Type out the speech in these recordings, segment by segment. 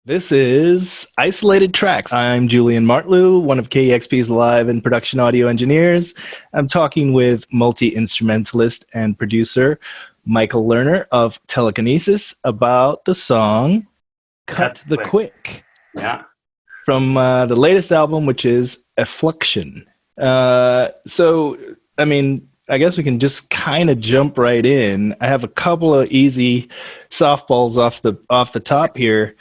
This is Isolated Tracks. I'm Julian Martlew, one of KEXP's live and production audio engineers. I'm talking with multi-instrumentalist and producer Michael Lerner of Telekinesis about the song Cut the Quick. Yeah. From the latest album, which is Effluxion. I guess we can just kind of jump right in. I have a couple of easy softballs off the top here.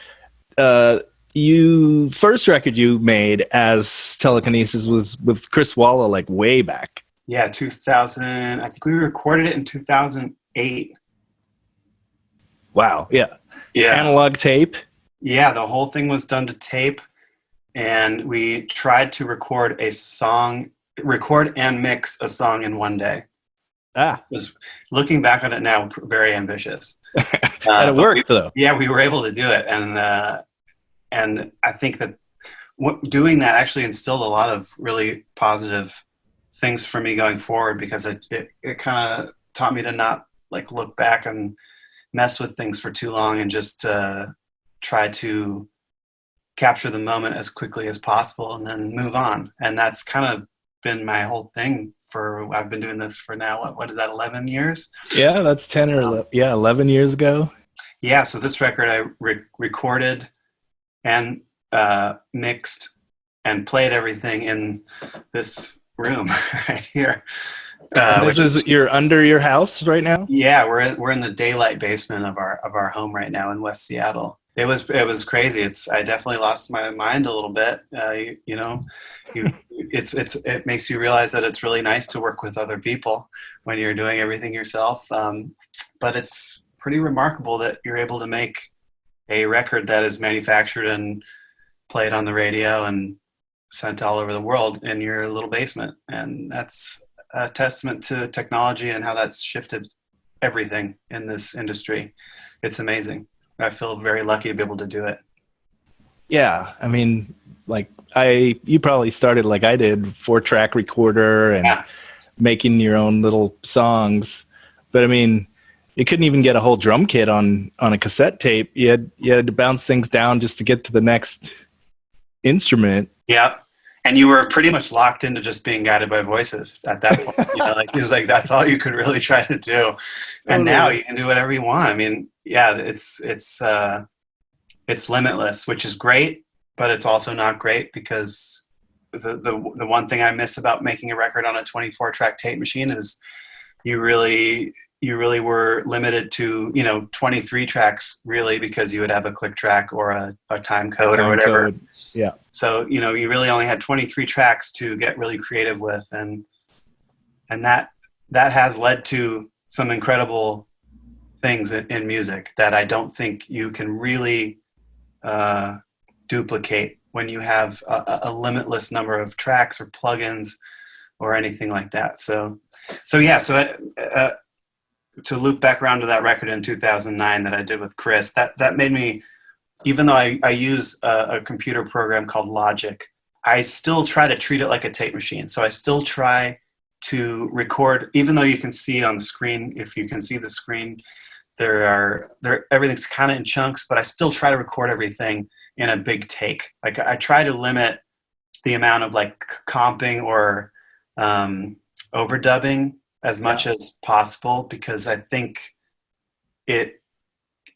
First record you made as Telekinesis was with Chris Walla, like way back. Yeah, 2000. I think we recorded it in 2008. Wow. Yeah. Yeah. Analog tape. Yeah, the whole thing was done to tape, and we tried to record and mix a song in one day. Was looking back on it now, very ambitious. And it worked, though. Yeah, we were able to do it, and I think that doing that actually instilled a lot of really positive things for me going forward, because it kind of taught me to not like look back and mess with things for too long, and just try to capture the moment as quickly as possible and then move on. And that's kind of been my whole thing. I've been doing this for now, what is that, 11 years? Yeah, that's 10 or 11 years ago. Yeah, so this record I recorded and mixed and played everything in this room right here. You're under your house right now? Yeah, we're in the daylight basement of our home right now in West Seattle. It was crazy. I definitely lost my mind a little bit. It makes you realize that it's really nice to work with other people when you're doing everything yourself. But it's pretty remarkable that you're able to make a record that is manufactured and played on the radio and sent all over the world in your little basement. And that's a testament to technology and how that's shifted everything in this industry. It's amazing. I feel very lucky to be able to do it. Yeah, I mean, you probably started like I did, 4-track recorder and making your own little songs. But I mean, you couldn't even get a whole drum kit on a cassette tape. You had to bounce things down just to get to the next instrument. Yeah. And you were pretty much locked into just being guided by voices at that point. It was like that's all you could really try to do. And now you can do whatever you want. I mean, yeah, it's limitless, which is great, but it's also not great, because the one thing I miss about making a record on a 24-track tape machine is you really were limited to 23 tracks, really, because you would have a click track or a time code or whatever. Yeah. So you really only had 23 tracks to get really creative with, and that has led to some incredible things in music that I don't think you can really duplicate when you have a limitless number of tracks or plugins or anything like that. So to loop back around to that record in 2009 that I did with Chris, that made me, even though I use a computer program called Logic, I still try to treat it like a tape machine. So I still try to record, even though you can see on the screen, if you can see the screen, everything's kind of in chunks, but I still try to record everything in a big take. Like I try to limit the amount of like comping or overdubbing as much as possible, because I think it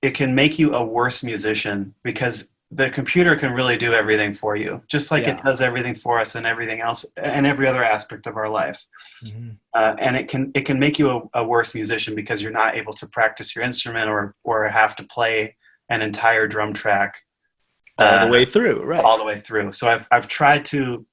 can make you a worse musician, because the computer can really do everything for you, just like it does everything for us and everything else and every other aspect of our lives. Mm-hmm. And it can make you a worse musician, because you're not able to practice your instrument or have to play an entire drum track all the way through, right? All the way through. So I've tried to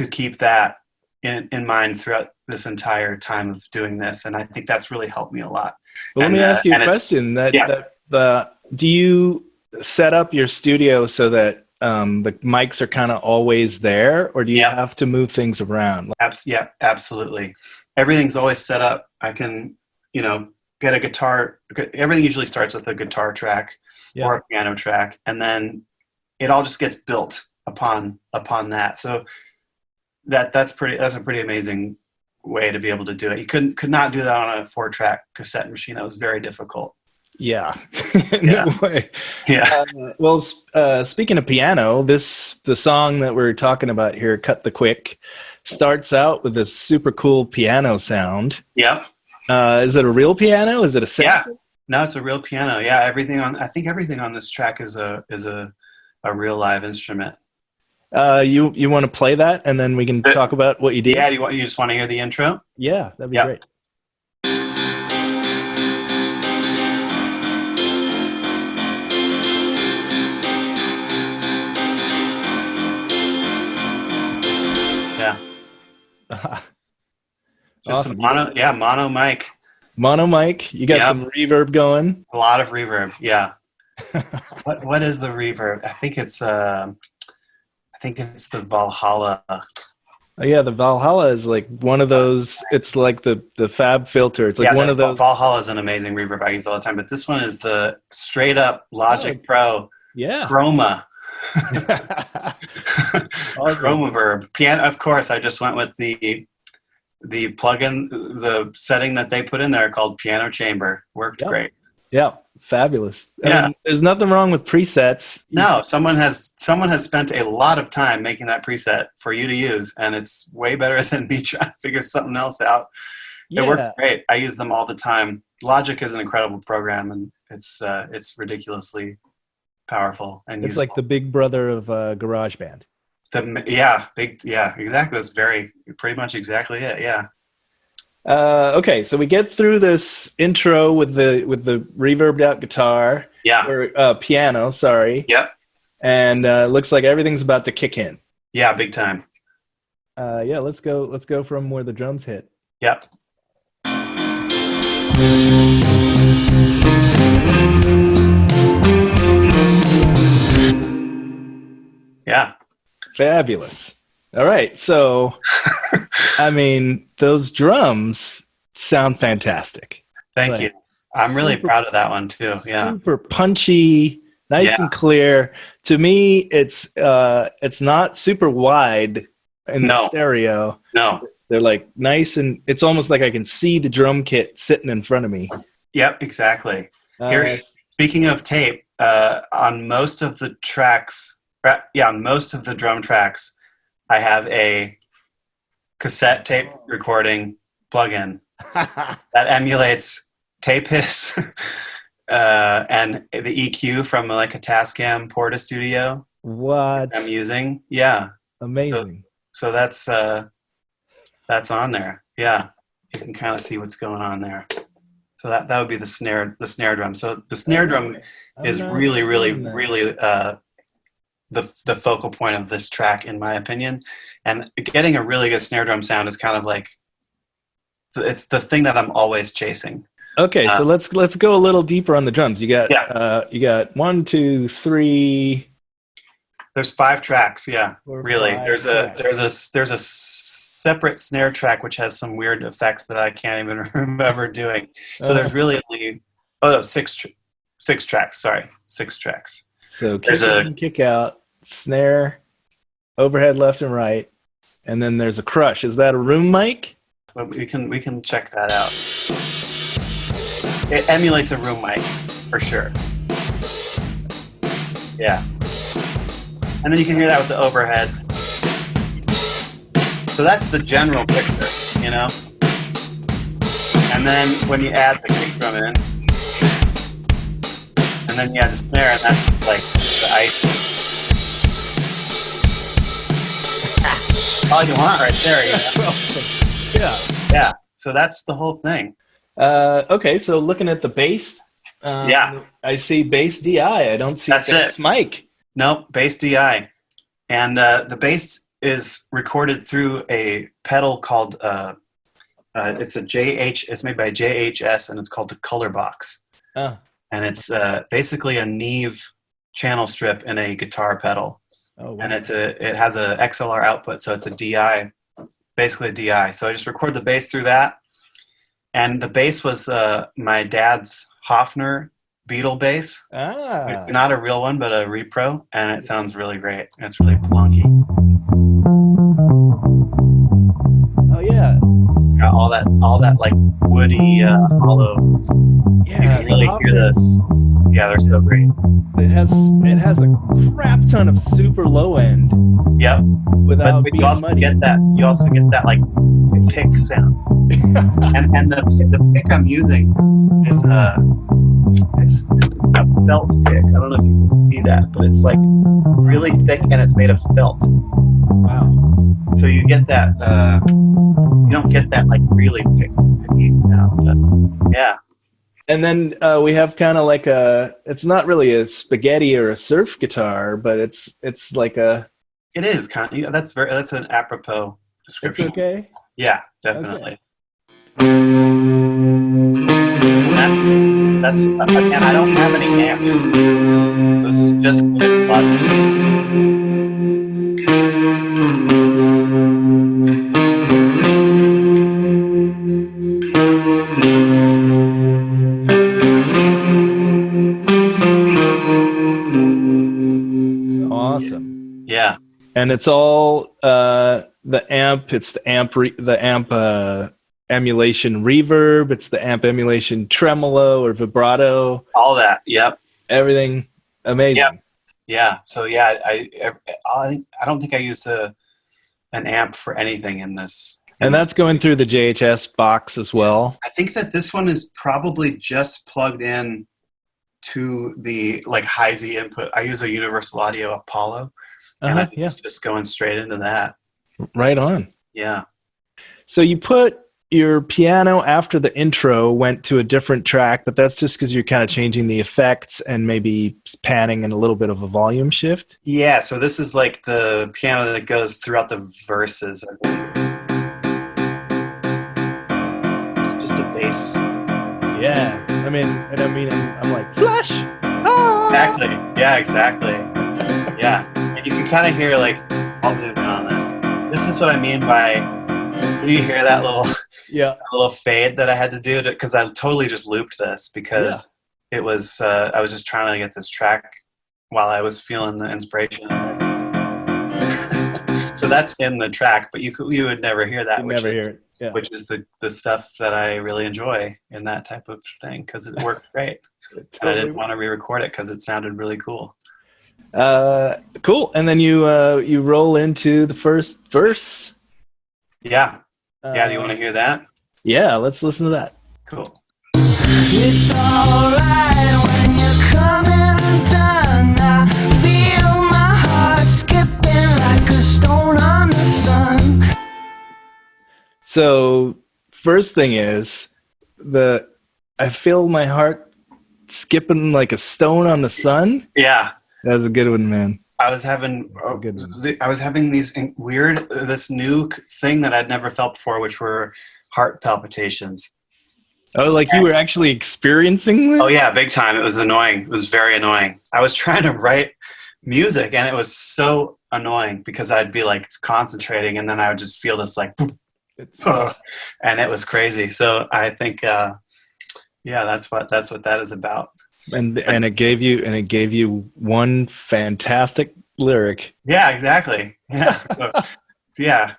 keep that in mind throughout this entire time of doing this, and I think that's really helped me a lot. Well, let me ask you a question. Do you set up your studio so that the mics are kind of always there, or do you have to move things around? Yeah, absolutely. Everything's always set up. I can, get a guitar. Everything usually starts with a guitar track or a piano track, and then it all just gets built upon that. So that's a pretty amazing way to be able to do it. You could not do that on a 4-track cassette machine. That was very difficult. Yeah. Yeah. No way. Yeah. Well, speaking of piano, the song that we're talking about here, "Cut the Quick," starts out with a super cool piano sound. Yep. Is it a real piano? Is it a sample? Yeah. No, it's a real piano. Yeah, I think everything on this track is a real live instrument. You want to play that, and then we can talk about what you did? Yeah, you just want to hear the intro? Yeah, that'd be Yep. great. Yeah. Just Awesome. some mono mic. Mono mic. You got some reverb going. A lot of reverb. Yeah. What is the reverb? I think it's the Valhalla. Oh, yeah, the Valhalla is like one of those. It's like the Fab filter. It's like one of those. Valhalla is an amazing reverb I use all the time, but this one is the straight up Logic Pro. Yeah. Chroma. Chroma verb. Piano. Of course, I just went with the plugin, the setting that they put in there called Piano Chamber. Worked great. Yeah, fabulous. Yeah. I mean, there's nothing wrong with presets. No, someone has spent a lot of time making that preset for you to use, and it's way better than me trying to figure something else out. Yeah. It works great. I use them all the time. Logic is an incredible program, and it's ridiculously powerful and it's useful. like the big brother of GarageBand. Exactly. That's pretty much exactly it. Yeah. Okay, so we get through this intro with the reverbed out guitar. Yeah. Or piano, sorry. Yep. And looks like everything's about to kick in. Yeah, big time. Yeah, let's go from where the drums hit. Yep. Yeah. Fabulous. All right, so I mean, those drums sound fantastic. Thank you. I'm really proud of that one too. Yeah. Super punchy, nice and clear. To me, it's not super wide in the stereo. No. They're like nice, and it's almost like I can see the drum kit sitting in front of me. Yep, exactly. Here, speaking of tape, on most of the tracks, on most of the drum tracks, I have a cassette tape recording plugin that emulates tape hiss and the EQ from like a Tascam Porta Studio. What I'm using? Yeah, amazing. So that's on there. Yeah, you can kind of see what's going on there. So that would be the snare drum. So the snare drum is really the focal point of this track, in my opinion. And getting a really good snare drum sound is kind of like, it's the thing that I'm always chasing. Okay, so let's go a little deeper on the drums. You got 1, 2, 3. There's 5 tracks. Yeah, really. There's tracks. a separate snare track which has some weird effect that I can't even remember doing. So there's really only 6 tracks. Sorry, 6 tracks. So kick in, kick out, snare, overhead left and right, and then there's a crush. Is that a room mic? Well, we can check that out. It emulates a room mic for sure. Yeah. And then you can hear that with the overheads. So that's the general picture, you know? And then when you add the kick drum in, and then you add the snare, and that's like the ice. All you want right there, you know? Yeah. So that's the whole thing. Okay, so looking at the bass, I see bass DI. I don't see bass mic. Nope, bass DI. And the bass is recorded through a pedal called, it's made by JHS, and it's called a color box. Oh. And it's basically a Neve channel strip in a guitar pedal. Oh, wow. And it has a XLR output, so it's a DI, basically a DI. So I just record the bass through that. And the bass was my dad's Hofner Beetle bass. Not a real one, but a repro, and it sounds really great. It's really plonky. Oh yeah. got all that like woody, hollow. Yeah, You can really the hear this. Yeah, they're so great. It has a crap ton of super low end. Yep. Without but being you also muddy. get that. You also get that like pick sound. and the pick I'm using is it's a felt pick. I don't know if you can see that, but it's like really thick and it's made of felt. Wow. So you get that. You don't get that like really picky sound. But yeah. And then we have kind of like it's not really a spaghetti or a surf guitar, but it's like a. It is kind of, that's an apropos description. It's okay. Yeah, definitely. Okay. That's again, I don't have any amps. This is just good logic. Awesome. Yeah. And it's all the amp. It's the amp emulation reverb. It's the amp emulation tremolo or vibrato. All that. Yep. Everything amazing. Yep. Yeah. So yeah, I don't think I used an amp for anything in this. And that's going through the JHS box as well. I think that this one is probably just plugged in to the like Heisey input. I use a Universal Audio Apollo, and I think it's just going straight into that. Right on. Yeah. So you put your piano after the intro went to a different track, but that's just because you're kind of changing the effects and maybe panning and a little bit of a volume shift. Yeah. So this is like the piano that goes throughout the verses. It's just a bass. Yeah. I'm like, flash! Ah! Exactly. Yeah, exactly. Yeah. And you can kind of hear, like, I'll zoom in on this. This is what I mean by, can you hear that little fade that I had to do? Because I totally just looped this because it was, I was just trying to get this track while I was feeling the inspiration. So that's in the track, but you would never hear that. You'd never hear it. Yeah. Which is the stuff that I really enjoy in that type of thing because it worked great. And I didn't want to re-record it because it sounded really cool. Cool. And then you roll into the first verse. Yeah. Yeah. Do you want to hear that? Yeah. Let's listen to that. Cool. It's alright when you're coming undone. I feel my heart skipping like a stone on the sun. So first thing is I feel my heart skipping like a stone on the sun. Yeah. That's a good one, man. I was having these weird, this new thing that I'd never felt before, which were heart palpitations. Oh, like you were actually experiencing this? Oh yeah, big time. It was annoying. It was very annoying. I was trying to write music and it was so annoying because I'd be like concentrating and then I would just feel this like, and it was crazy. So I think, that's what that is about. And it gave you one fantastic lyric. Yeah, exactly. Yeah. Yeah.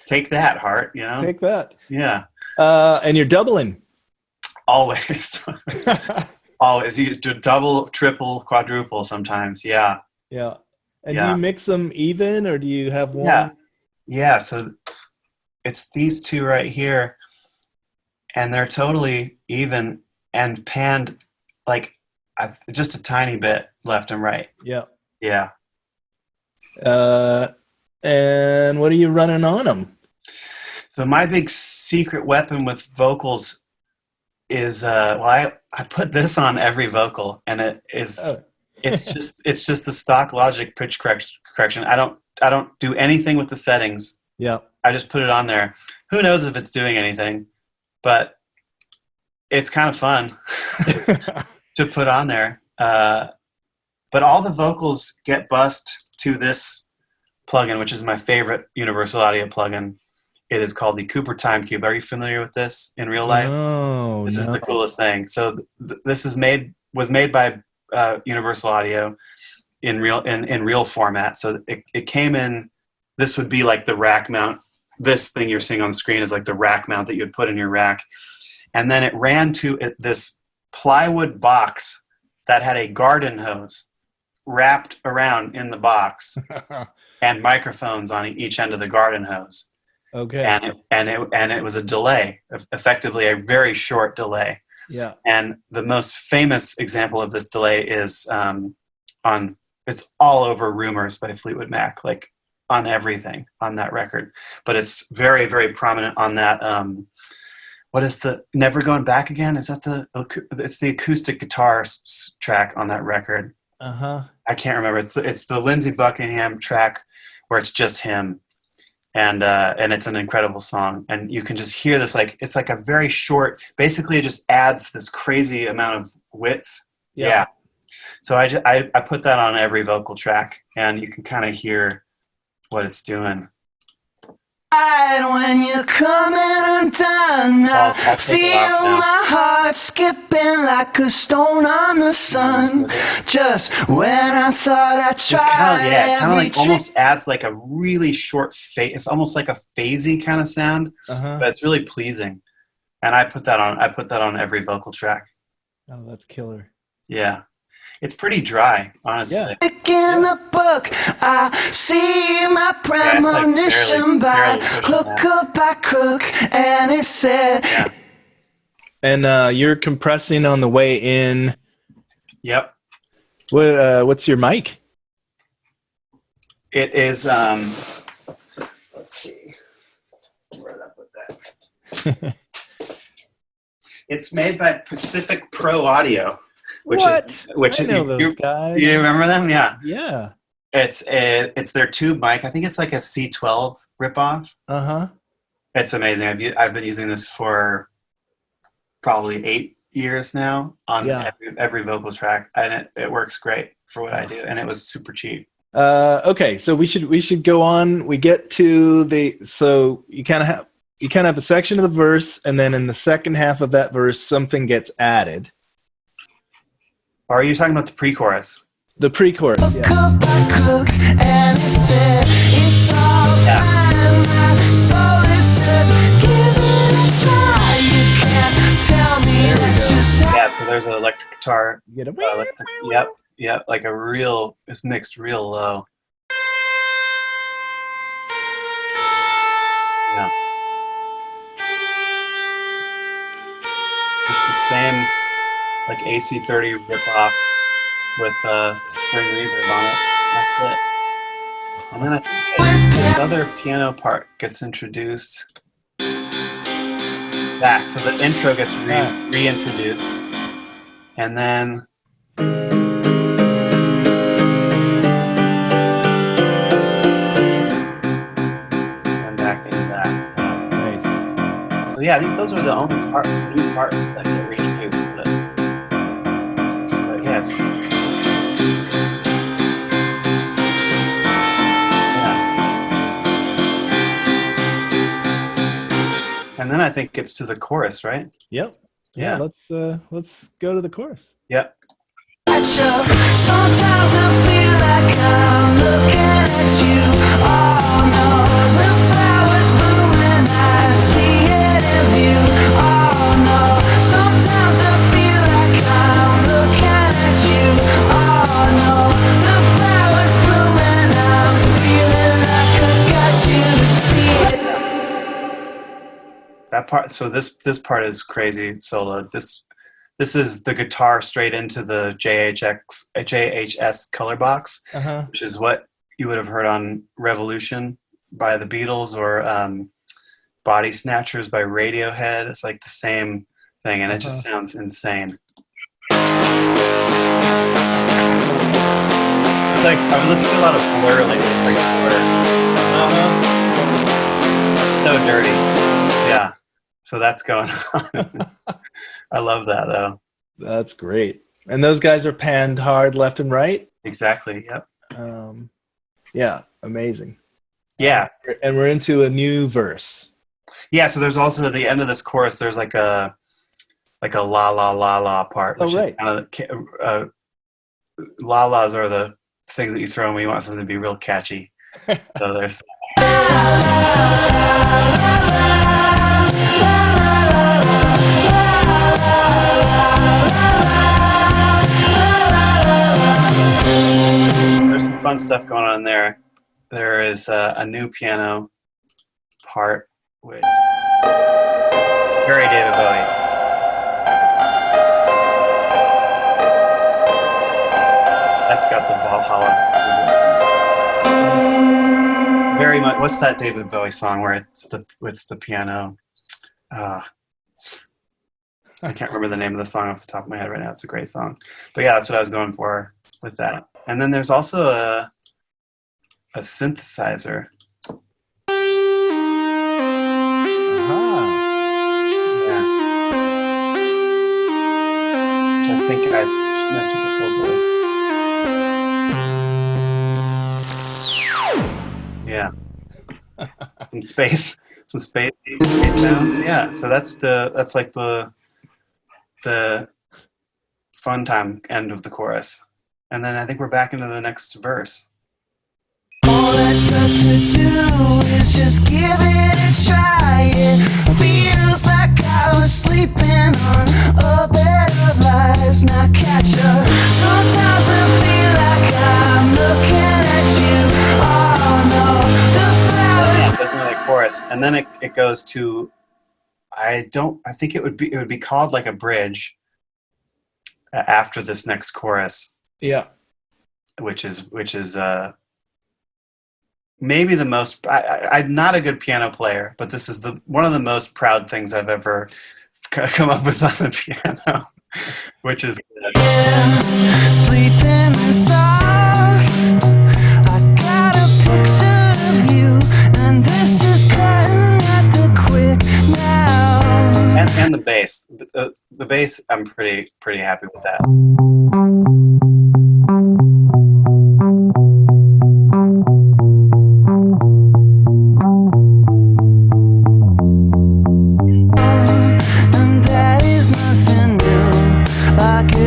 Take that, heart, you know? Take that. Yeah. And you're doubling. Always. Always. You do double, triple, quadruple sometimes. Yeah. Yeah. And do you mix them even or do you have one? Yeah. Yeah. So it's these two right here. And they're totally even and panned like just a tiny bit left and right. Yeah. Yeah. And what are you running on them? So my big secret weapon with vocals is I put this on every vocal and it is it's just the stock Logic pitch correction. I don't do anything with the settings. Yeah. I just put it on there. Who knows if it's doing anything, but it's kind of fun to put on there. But all the vocals get bussed to this plugin, which is my favorite Universal Audio plugin. It is called the Cooper Time Cube. Are you familiar with this in real life? No. This is the coolest thing. So this was made by Universal Audio in real format. So it came in. This would be like the rack mount this thing you're seeing on the screen is like the rack mount that you would put in your rack. And then it ran to this plywood box that had a garden hose wrapped around in the box and microphones on each end of the garden hose. Okay. And it was a delay, effectively a very short delay. Yeah. And the most famous example of this delay is it's all over Rumors by Fleetwood Mac, like on everything on that record. But it's very, very prominent on that. What is the Never Going Back Again? Is that it's the acoustic guitar track on that record. Uh-huh. I can't remember. It's the Lindsey Buckingham track where it's just him. And it's an incredible song. And you can just hear this, like, it's like a very short, basically it just adds this crazy amount of width. Yeah. So I put that on every vocal track, and you can kind of hear what it's doing. When you're coming undone, I'll I take it feel off now. my heart skipping like a stone on the sun. Just when I thought I It's tried kind of every like almost adds like a really short phase. It's almost like a phasey kind of sound, Uh-huh. but it's really pleasing. And I put that on every vocal track. Oh, that's killer. Yeah. It's pretty dry, honestly. Yeah. in the book. I see my premonition barely by pushing hook that. or by crook, and it said, Yeah. And you're compressing on the way in. Yep. What's your mic? It is, let's see. Where did I put that? It's made by Pacific Pro Audio. Which I know those guys. You remember them? Yeah. Yeah. It's their tube mic. I think it's like a C12 ripoff. Uh-huh. It's amazing. I've been using this for probably 8 years now on every vocal track, and it works great for what I do. And it was super cheap. Okay, so we should go on. We get to so you kind of have a section of the verse, and then in the second half of that verse, something gets added. Or are you talking about the pre-chorus? The pre-chorus. hook Yeah. or by crook, and it said, it's all Yeah. fine, my soul is just giving it a try. You can't tell me that's just how Yeah, so there's an electric guitar. You get a Yep, like it's mixed real low. Yeah. It's the same, like AC30 ripoff with spring reverb on it. That's it. And then I think this other piano part gets introduced. Back, so the intro gets reintroduced, and then and back into that. Nice. So yeah, I think those are the only new parts that get reintroduced. But yeah, and then I think it's to the chorus, right? Yep. Yeah. Let's go to the chorus. Yep. at you. Sometimes I feel like I'm looking at you. Oh no, the flowers bloom and I see it in view. Oh no, sometimes I feel like I'm looking at you. Oh no, the flowers bloom and I'm feeling like I got you to see it. That part. So this part is crazy solo. This is the guitar straight into the JHS color box, which is what you would have heard on Revolution by the Beatles or Body Snatchers by Radiohead. It's like the same thing, and it just sounds insane. It's like I've listened to a lot of Blur lately. It's like Blur. It's so dirty. Yeah. So that's going on. I love that, though. That's great. And those guys are panned hard left and right. Exactly. Yep. Yeah, amazing. Yeah. And we're into a new verse. Yeah. So there's also at the end of this chorus, there's like a la la la la part. Which right. Is kind of, la las are the things that you throw when you want something to be real catchy. So there's There's some fun stuff going on there. There is a new piano part, which very David Bowie. That's got the Valhalla. Very much. What's that David Bowie song where it's the piano? I can't remember the name of the song off the top of my head right now. It's a great song. But yeah, that's what I was going for with that. And then there's also a synthesizer. Yeah. Which I think I messed with the yeah. Some space sounds. Yeah. So that's like the fun time end of the chorus. And then I think we're back into the next verse. All that's left to do is just give it a try. It feels like I was sleeping on a bed of lies, not catch up. Sometimes I feel like I'm looking at you. Oh no, the flowers. Yeah, that's another chorus, and then it goes to. I think it would be called like a bridge after this next chorus. Yeah, which is maybe the most. I'm not a good piano player, but this is one of the most proud things I've ever come up with on the piano, which is sleeping soft. I got a picture of you, and this is cutting at the quick now. And the bass, the bass, I'm pretty happy with that.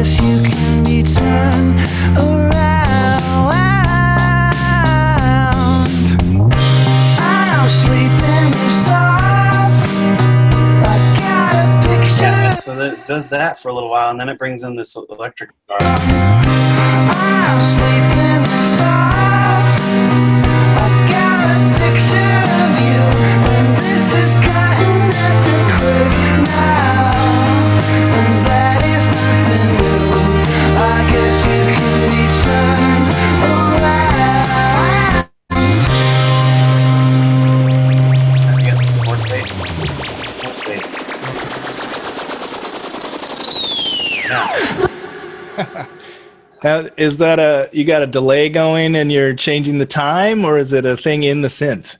You can be turned around. I'm sleeping soft. I got a picture. Yeah, so it does that for a little while, and then it brings in this electric guitar. I'm sleeping soft. I got a picture of you, and this is cutting at the quick now. And that is nothing new. I guess you can be turned around. Get some more space. More space. Yeah. Now, is that you got a delay going and you're changing the time, or is it a thing in the synth?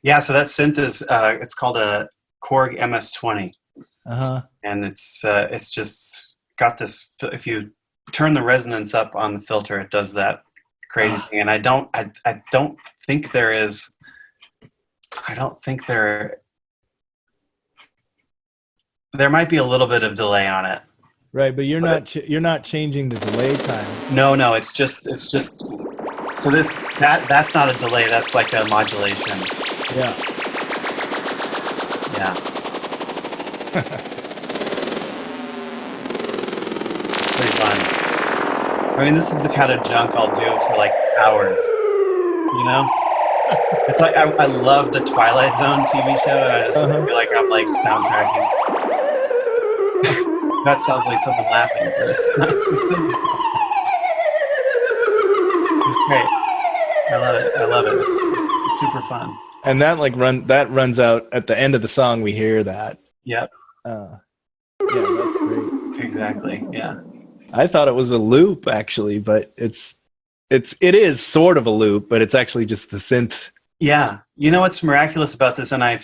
Yeah. So that synth is it's called a Korg Ms-20. And it's just got this. If you turn the resonance up on the filter, it does that crazy thing. And I don't think there is. I don't think there might be a little bit of delay on it. Right, but you're not changing the delay time. No, it's just. So that's not a delay. That's like a modulation. Yeah. Yeah. Pretty fun. I mean, this is the kind of junk I'll do for like hours. You know? It's like I love the Twilight Zone TV show, and I just feel like I'm like soundtracking. That sounds like someone laughing, but it's not. It's a silly song. It's great. I love it. It's super fun. And that runs out at the end of the song. We hear that. Yep. Yeah, that's great. Exactly. Yeah. I thought it was a loop actually, but it is sort of a loop, but it's actually just the synth. Yeah. You know what's miraculous about this, and I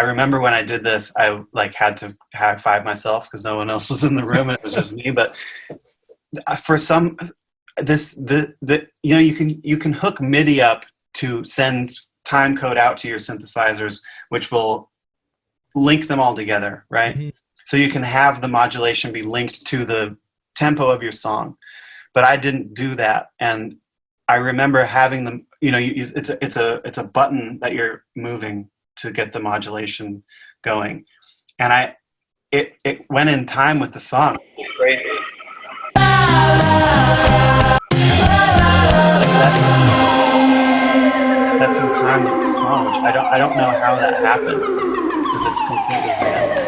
remember when I did this, I like had to high five myself because no one else was in the room and it was just me. But for some, you can hook MIDI up to send time code out to your synthesizers, which will link them all together, right? Mm-hmm. So you can have the modulation be linked to the tempo of your song. But I didn't do that, and I remember having them, it's a button that you're moving to get the modulation going. And it went in time with the song. It's great. That's in time with the song, which I don't know how that happened, because it's completely random.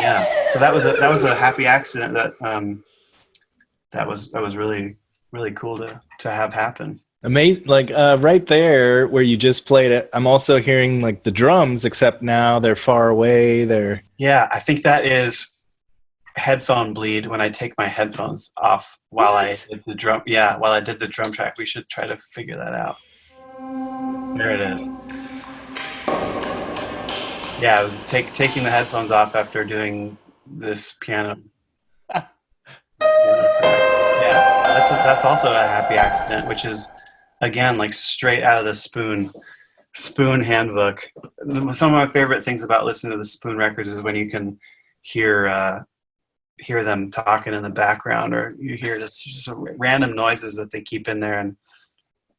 Yeah. So that was a happy accident that was really, really cool to have happen. Amazing. Like right there where you just played it, I'm also hearing like the drums, except now they're far away. Yeah, I think that is headphone bleed when I take my headphones off while I did the drum. Yeah, while I did the drum track. We should try to figure that out. There it is. Yeah, I was taking the headphones off after doing this piano. Yeah, that's also a happy accident, which is, again, like straight out of the Spoon handbook. Some of my favorite things about listening to the Spoon records is when you can hear them talking in the background, or you hear just random noises that they keep in there, and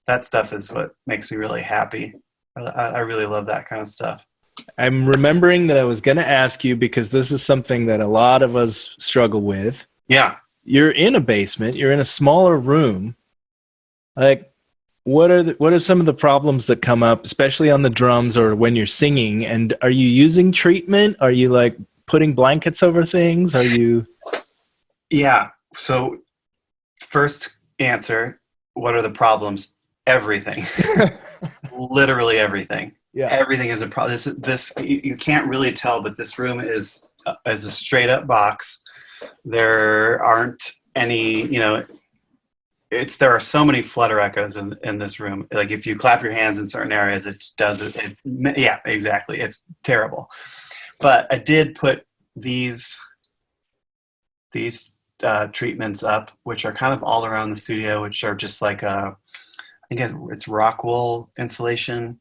that stuff is what makes me really happy. I really love that kind of stuff. I'm remembering that I was going to ask you, because this is something that a lot of us struggle with. Yeah. You're in a basement, you're in a smaller room. Like, what are some of the problems that come up, especially on the drums or when you're singing? And are you using treatment? Are you like putting blankets over things? Are you? Yeah. So first answer, what are the problems? Everything. Literally everything. Yeah. Everything is a problem. This you can't really tell, but this room is a straight up box. There aren't any, there are so many flutter echoes in this room. Like if you clap your hands in certain areas, it does it. Yeah, exactly. It's terrible. But I did put these treatments up, which are kind of all around the studio, which are just like I think it's rock wool insulation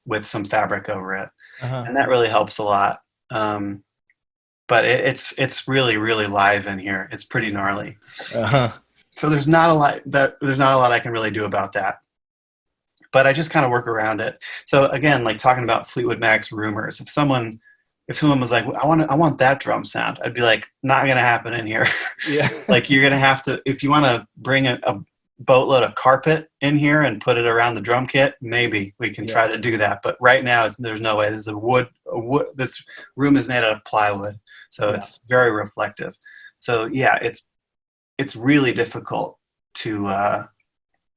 with some fabric over it. Uh-huh. And that really helps a lot. But it's really, really live in here. It's pretty gnarly. Uh-huh. So there's not a lot I can really do about that. But I just kind of work around it. So again, like talking about Fleetwood Mac's Rumors, if someone was like, I want that drum sound, I'd be like, not gonna happen in here. Yeah. Like you're gonna have to, if you want to bring a boatload of carpet in here and put it around the drum kit, maybe we can try to do that. But right now, there's no way. This is a wood. This room is made out of plywood, so it's very reflective. So yeah, it's really difficult to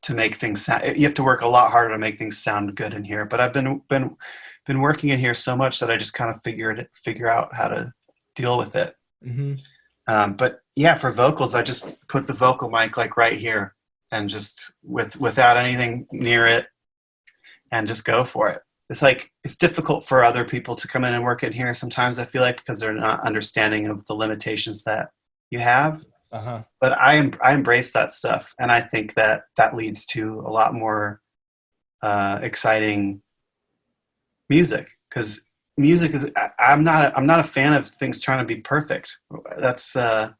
make things sound. You have to work a lot harder to make things sound good in here. But I've been working in here so much that I just kind of figure out how to deal with it. Mm-hmm. But yeah, for vocals, I just put the vocal mic like right here, and just without anything near it, and just go for it. It's difficult for other people to come in and work in here sometimes, I feel like, because they're not understanding of the limitations that you have. Uh-huh. But I embrace that stuff, and I think that leads to a lot more exciting music, because music is, I'm not a fan of things trying to be perfect. That's not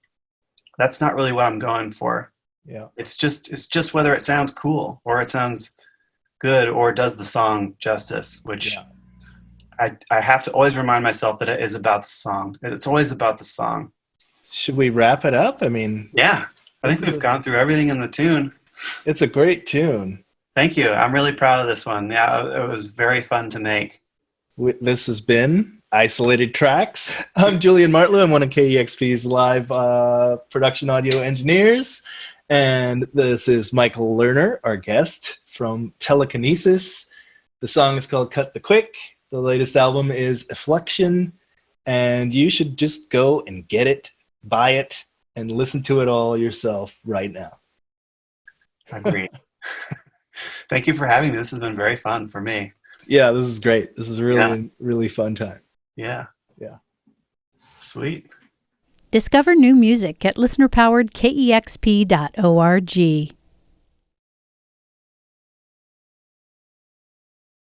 really what I'm going for. Yeah. It's just whether it sounds cool or it sounds good or does the song justice, which I have to always remind myself that it is about the song. It's always about the song. Should we wrap it up? I mean, yeah, I think we've gone through everything in the tune. It's a great tune. Thank you. I'm really proud of this one. Yeah, it was very fun to make. This has been Isolated Tracks. I'm Julian Martlew. I'm one of KEXP's live production audio engineers. And this is Michael Lerner, our guest from Telekinesis. The song is called Cut the Quick. The latest album is Effluxion. And you should just go and get it, buy it, and listen to it all yourself right now. Agreed. Thank you for having me. This has been very fun for me. Yeah, this is great. This is a really, really fun time. Yeah. Yeah. Sweet. Discover new music at listener-powered KEXP.org.